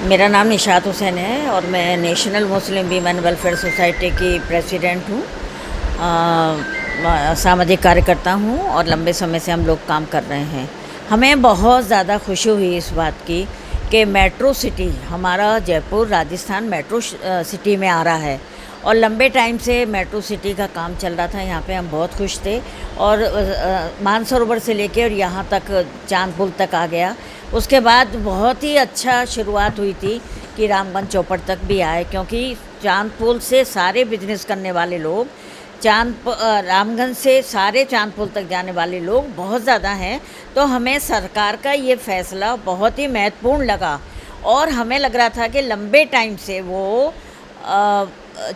मेरा नाम निशात हुसैन है और मैं नेशनल मुस्लिम वीमेन वेलफेयर सोसाइटी की प्रेसिडेंट हूँ। सामाजिक कार्यकर्ता हूँ और लंबे समय से हम लोग काम कर रहे हैं। हमें बहुत ज़्यादा खुशी हुई इस बात की कि मेट्रो सिटी हमारा जयपुर राजस्थान मेट्रो सिटी में आ रहा है और लंबे टाइम से मेट्रो सिटी का काम चल रहा था। यहाँ पे हम बहुत खुश थे और मानसरोवर से लेकर और यहाँ तक चांदपुल तक आ गया। उसके बाद बहुत ही अच्छा शुरुआत हुई थी कि रामगंज चौपड़ तक भी आए, क्योंकि चांदपुल से सारे बिजनेस करने वाले लोग रामगंज से सारे चांदपुल तक जाने वाले लोग बहुत ज़्यादा हैं। तो हमें सरकार का ये फ़ैसला बहुत ही महत्वपूर्ण लगा और हमें लग रहा था कि लंबे टाइम से वो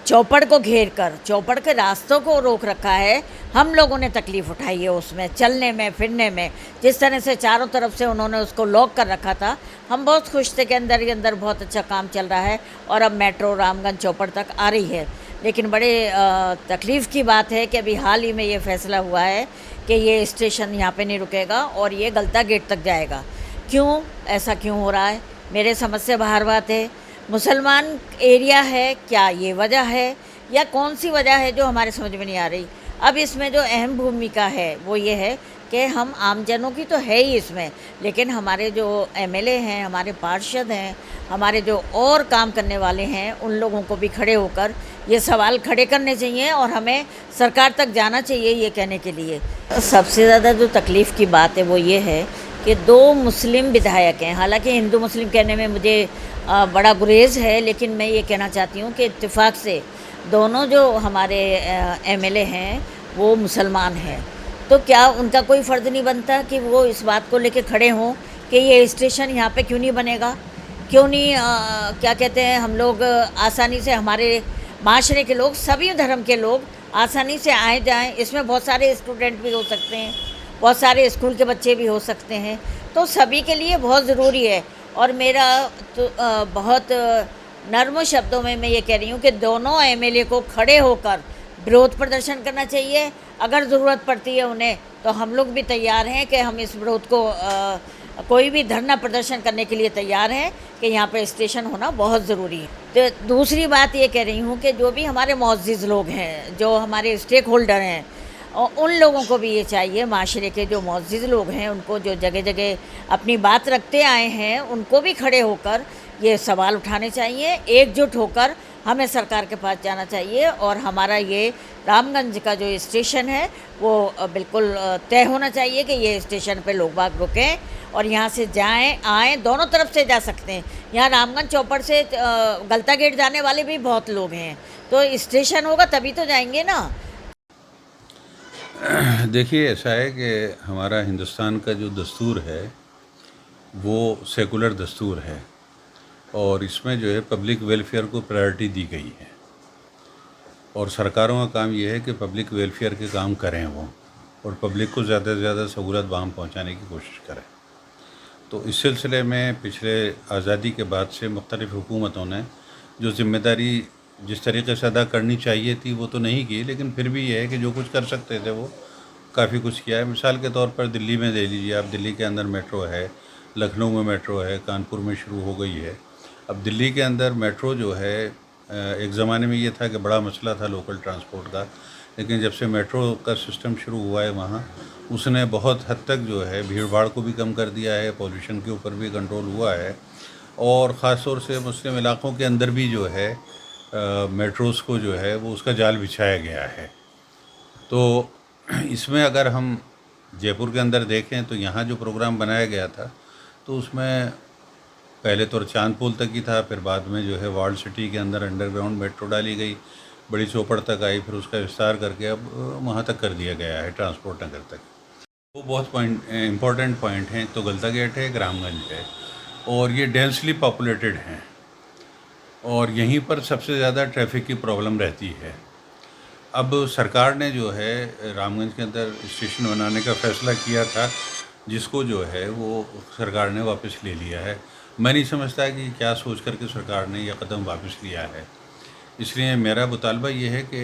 चौपड़ को घेर कर चौपड़ के रास्तों को रोक रखा है। हम लोगों ने तकलीफ़ उठाई है उसमें चलने में फिरने में, जिस तरह से चारों तरफ से उन्होंने उसको लॉक कर रखा था। हम बहुत खुश थे कि अंदर ही अंदर बहुत अच्छा काम चल रहा है और अब मेट्रो रामगंज चौपड़ तक आ रही है। लेकिन बड़े तकलीफ़ की बात है कि अभी हाल ही में ये फ़ैसला हुआ है कि ये स्टेशन यहाँ पे नहीं रुकेगा और ये गलता गेट तक जाएगा। क्यों ऐसा क्यों हो रहा है? मेरे समझ से बाहर बात है। मुसलमान एरिया है क्या, ये वजह है या कौन सी वजह है जो हमारे समझ में नहीं आ रही। अब इसमें जो अहम भूमिका है वो ये है कि हम आमजनों की तो है ही इसमें, लेकिन हमारे जो एमएलए हैं, हमारे पार्षद हैं, हमारे जो और काम करने वाले हैं, उन लोगों को भी खड़े होकर ये सवाल खड़े करने चाहिए और हमें सरकार तक जाना चाहिए ये कहने के लिए। सबसे ज़्यादा जो तकलीफ़ की बात है वो ये है कि 2 मुस्लिम विधायक हैं। हालांकि हिंदू मुस्लिम कहने में मुझे बड़ा गुरेज़ है, लेकिन मैं ये कहना चाहती हूँ कि इत्तेफाक से दोनों जो हमारे एमएलए हैं वो मुसलमान हैं। तो क्या उनका कोई फ़र्ज़ नहीं बनता कि वो इस बात को लेके खड़े हों कि ये स्टेशन यहाँ पे क्यों नहीं बनेगा, क्यों नहीं क्या कहते हैं, हम लोग आसानी से, हमारे माशरे के लोग, सभी धर्म के लोग आसानी से आए जाएं। इसमें बहुत सारे स्टूडेंट भी हो सकते हैं, बहुत सारे स्कूल के बच्चे भी हो सकते हैं, तो सभी के लिए बहुत ज़रूरी है। और मेरा तो बहुत नर्म शब्दों में मैं ये कह रही हूँ कि दोनों एमएलए को खड़े होकर विरोध प्रदर्शन करना चाहिए। अगर ज़रूरत पड़ती है उन्हें तो हम लोग भी तैयार हैं कि हम इस विरोध को कोई भी धरना प्रदर्शन करने के लिए तैयार हैं कि यहाँ पे स्टेशन होना बहुत ज़रूरी है। तो दूसरी बात ये कह रही हूँ कि जो भी हमारे मुअज़्ज़िज़ लोग हैं, जो हमारे स्टेक होल्डर हैं, उन लोगों को भी ये चाहिए, माशरे के जो मुअज़्ज़िज़ लोग हैं, उनको जो जगह जगह अपनी बात रखते आए हैं, उनको भी खड़े होकर ये सवाल उठाने चाहिए। एकजुट होकर हमें सरकार के पास जाना चाहिए और हमारा ये रामगंज का जो स्टेशन है वो बिल्कुल तय होना चाहिए कि ये स्टेशन पे लोग बाग रुकें और यहाँ से जाएं आएँ, दोनों तरफ से जा सकते हैं। यहाँ रामगंज चौपड़ से गलता गेट जाने वाले भी बहुत लोग हैं, तो स्टेशन होगा तभी तो जाएंगे ना। देखिए, ऐसा है कि हमारा हिंदुस्तान का जो दस्तूर है वो सेकुलर दस्तूर है और इसमें जो है पब्लिक वेलफेयर को प्रायोरिटी दी गई है और सरकारों का काम ये है कि पब्लिक वेलफेयर के काम करें वो, और पब्लिक को ज़्यादा से ज़्यादा सहूलत बाम पहुँचाने की कोशिश करें। तो इस सिलसिले में पिछले आज़ादी के बाद से मुख्तलिफ़ हुकूमतों ने जो ज़िम्मेदारी जिस तरीके से अदा करनी चाहिए थी वो तो नहीं की, लेकिन फिर भी ये है कि जो कुछ कर सकते थे वो काफ़ी कुछ किया है। मिसाल के तौर पर दिल्ली में ले लीजिए आप, दिल्ली के अंदर मेट्रो है, लखनऊ में मेट्रो है, कानपुर में शुरू हो गई है। अब दिल्ली के अंदर मेट्रो जो है, एक ज़माने में ये था कि बड़ा मसला था लोकल ट्रांसपोर्ट का, लेकिन जब से मेट्रो का सिस्टम शुरू हुआ है वहाँ, उसने बहुत हद तक जो है भीड़ भाड़ को भी कम कर दिया है, पॉल्यूशन के ऊपर भी कंट्रोल हुआ है और ख़ास तौर से मुस्लिम इलाक़ों के अंदर भी जो है मेट्रोज़ को जो है वो उसका जाल बिछाया गया है। तो इसमें अगर हम जयपुर के अंदर देखें तो यहाँ जो प्रोग्राम बनाया गया था तो उसमें पहले तो चांदपुल तक ही था, फिर बाद में जो है वर्ल्ड सिटी के अंदर अंडरग्राउंड मेट्रो डाली गई, बड़ी चौपड़ तक आई, फिर उसका विस्तार करके अब वहाँ तक कर दिया गया है, ट्रांसपोर्ट नगर तक। वो बहुत इम्पोर्टेंट पॉइंट हैं। तो गलता गेट है, रामगंज है और ये डेंसली पॉपुलेटेड हैं और यहीं पर सबसे ज़्यादा ट्रैफिक की प्रॉब्लम रहती है। अब सरकार ने जो है रामगंज के अंदर स्टेशन बनाने का फ़ैसला किया था, जिसको जो है वो सरकार ने वापस ले लिया है। मैं नहीं समझता कि क्या सोच कर के सरकार ने यह कदम वापस लिया है। इसलिए मेरा मुतालबा ये है कि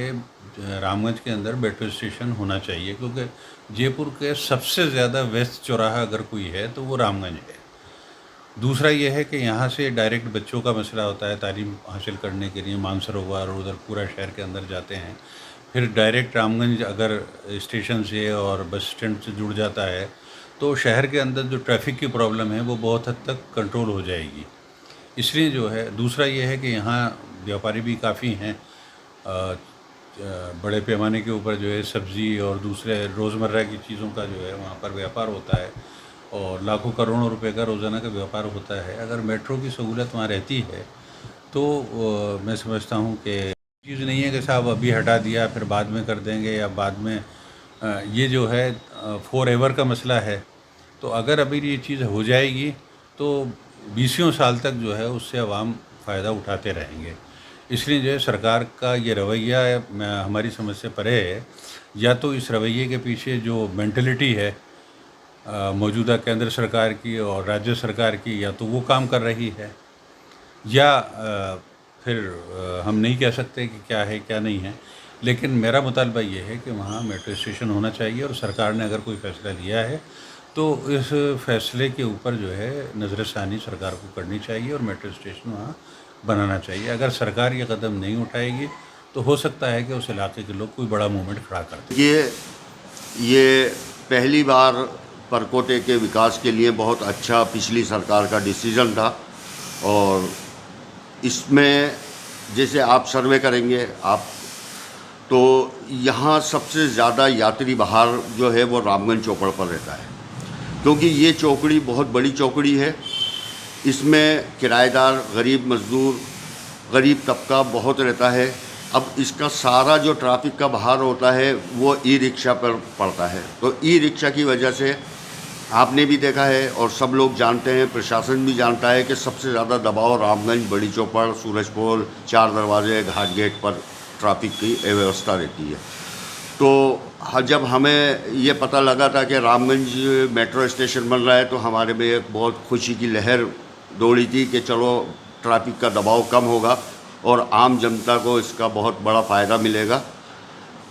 रामगंज के अंदर मेट्रो स्टेशन होना चाहिए, क्योंकि जयपुर के सबसे ज़्यादा व्यस्त चौराहा अगर कोई है तो वो रामगंज है दूसरा ये है कि यहाँ से डायरेक्ट बच्चों का मसला होता है, तालीम हासिल करने के लिए मानसरोवर और उधर पूरा शहर के अंदर जाते हैं। फिर डायरेक्ट रामगंज अगर स्टेशन से और बस स्टैंड से जुड़ जाता है तो शहर के अंदर जो ट्रैफिक की प्रॉब्लम है वो बहुत हद तक कंट्रोल हो जाएगी। इसलिए जो है दूसरा ये है कि यहाँ व्यापारी भी काफ़ी हैं, बड़े पैमाने के ऊपर जो है सब्ज़ी और दूसरे रोज़मर्रा की चीज़ों का जो है वहाँ पर व्यापार होता है और लाखों करोड़ों रुपए का रोज़ाना का व्यापार होता है। अगर मेट्रो की सहूलत वहाँ रहती है तो मैं समझता हूँ कि चीज़ नहीं है कि साहब अभी हटा दिया फिर बाद में कर देंगे या बाद में ये जो है फॉर एवर का मसला है। तो अगर अभी ये चीज़ हो जाएगी तो 20 साल तक जो है उससे आवाम फ़ायदा उठाते रहेंगे। इसलिए जो है सरकार का ये रवैया हमारी समझ से परे है। या तो इस रवैये के पीछे जो मेंटलिटी है मौजूदा केंद्र सरकार की और राज्य सरकार की, या तो वो काम कर रही है या फिर हम नहीं कह सकते कि क्या है क्या नहीं है। लेकिन मेरा मुतालबा ये है कि वहाँ मेट्रो स्टेशन होना चाहिए और सरकार ने अगर कोई फ़ैसला लिया है तो इस फैसले के ऊपर जो है नज़रसानी सरकार को करनी चाहिए और मेट्रो स्टेशन वहाँ बनाना चाहिए। अगर सरकार ये कदम नहीं उठाएगी तो हो सकता है कि उस इलाके के लोग कोई बड़ा मूवमेंट खड़ा कर दें। ये पहली बार परकोटे के विकास के लिए बहुत अच्छा पिछली सरकार का डिसीज़न था और इसमें जैसे आप सर्वे करेंगे आप तो यहाँ सबसे ज़्यादा यात्री बाहर जो है वो रामगंज चौपड़ पर रहता है, क्योंकि ये चौकड़ी बहुत बड़ी चौकड़ी है। इसमें किराएदार, गरीब मज़दूर, गरीब तबका बहुत रहता है। अब इसका सारा जो ट्रैफिक का बाहर होता है वो ई रिक्शा पर पड़ता है, तो ई रिक्शा की वजह से आपने भी देखा है और सब लोग जानते हैं, प्रशासन भी जानता है कि सबसे ज़्यादा दबाव रामगंज, बड़ी चौपड़, सूरजपोल, चार दरवाजे, घाट गेट पर ट्रैफिक की व्यवस्था रहती है। तो जब हमें ये पता लगा था कि रामगंज मेट्रो स्टेशन बन रहा है तो हमारे में एक बहुत खुशी की लहर दौड़ी थी कि चलो ट्रैफिक का दबाव कम होगा और आम जनता को इसका बहुत बड़ा फ़ायदा मिलेगा।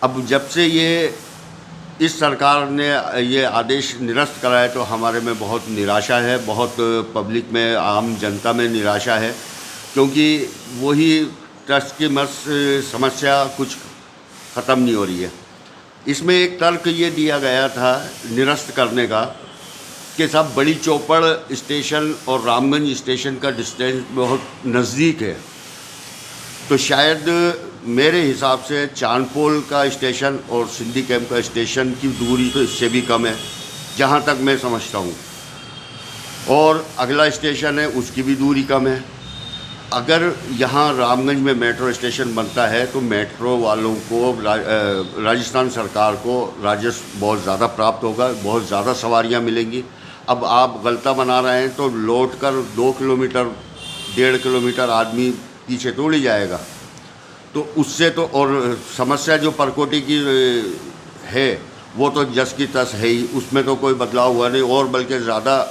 अब जब से इस सरकार ने ये आदेश निरस्त करा है तो हमारे में बहुत निराशा है, बहुत पब्लिक में, आम जनता में निराशा है, क्योंकि वही ट्रस्ट की समस्या कुछ ख़त्म नहीं हो रही है। इसमें एक तर्क ये दिया गया था निरस्त करने का कि साहब बड़ी चौपड़ स्टेशन और रामगंज स्टेशन का डिस्टेंस बहुत नज़दीक है, तो शायद मेरे हिसाब से चांदपोल का स्टेशन और सिंधी कैंप का स्टेशन की दूरी तो इससे भी कम है जहाँ तक मैं समझता हूँ, और अगला स्टेशन है उसकी भी दूरी कम है। अगर यहाँ रामगंज में मेट्रो स्टेशन बनता है तो मेट्रो वालों को, राजस्थान सरकार को राजस्व बहुत ज़्यादा प्राप्त होगा, बहुत ज़्यादा सवारियाँ मिलेंगी। अब आप गलता बना रहे हैं तो लौट कर 2 किलोमीटर 1.5 किलोमीटर आदमी पीछे थोड़ी जाएगा, तो उससे तो, और समस्या जो परकोटे की है वो तो जस की तस है ही, उसमें तो कोई बदलाव हुआ नहीं और बल्कि ज़्यादा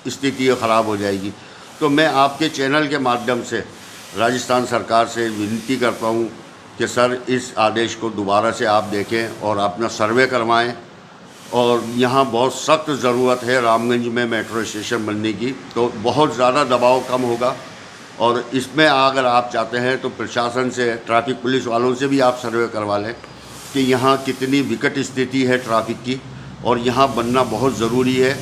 स्थिति ख़राब हो जाएगी। तो मैं आपके चैनल के माध्यम से राजस्थान सरकार से विनती करता हूँ कि सर इस आदेश को दोबारा से आप देखें और अपना सर्वे करवाएं, और यहाँ बहुत सख्त ज़रूरत है रामगंज में मेट्रो स्टेशन बनने की, तो बहुत ज़्यादा दबाव कम होगा। और इसमें अगर आप चाहते हैं तो प्रशासन से, ट्रैफिक पुलिस वालों से भी आप सर्वे करवा लें कि यहाँ कितनी विकट स्थिति है ट्रैफिक की, और यहाँ बनना बहुत ज़रूरी है।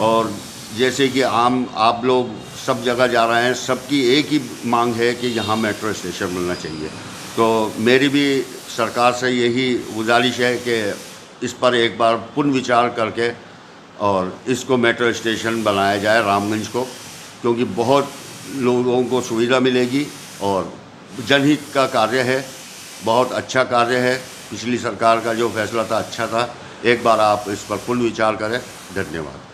और जैसे कि आप लोग सब जगह जा रहे हैं, सबकी एक ही मांग है कि यहाँ मेट्रो स्टेशन बनना चाहिए। तो मेरी भी सरकार से यही गुजारिश है कि इस पर एक बार पुनर्विचार करके और इसको मेट्रो स्टेशन बनाया जाए रामगंज को, क्योंकि बहुत लोगों को सुविधा मिलेगी और जनहित का कार्य है, बहुत अच्छा कार्य है। पिछली सरकार का जो फैसला था अच्छा था, एक बार आप इस पर पुनर्विचार करें। धन्यवाद।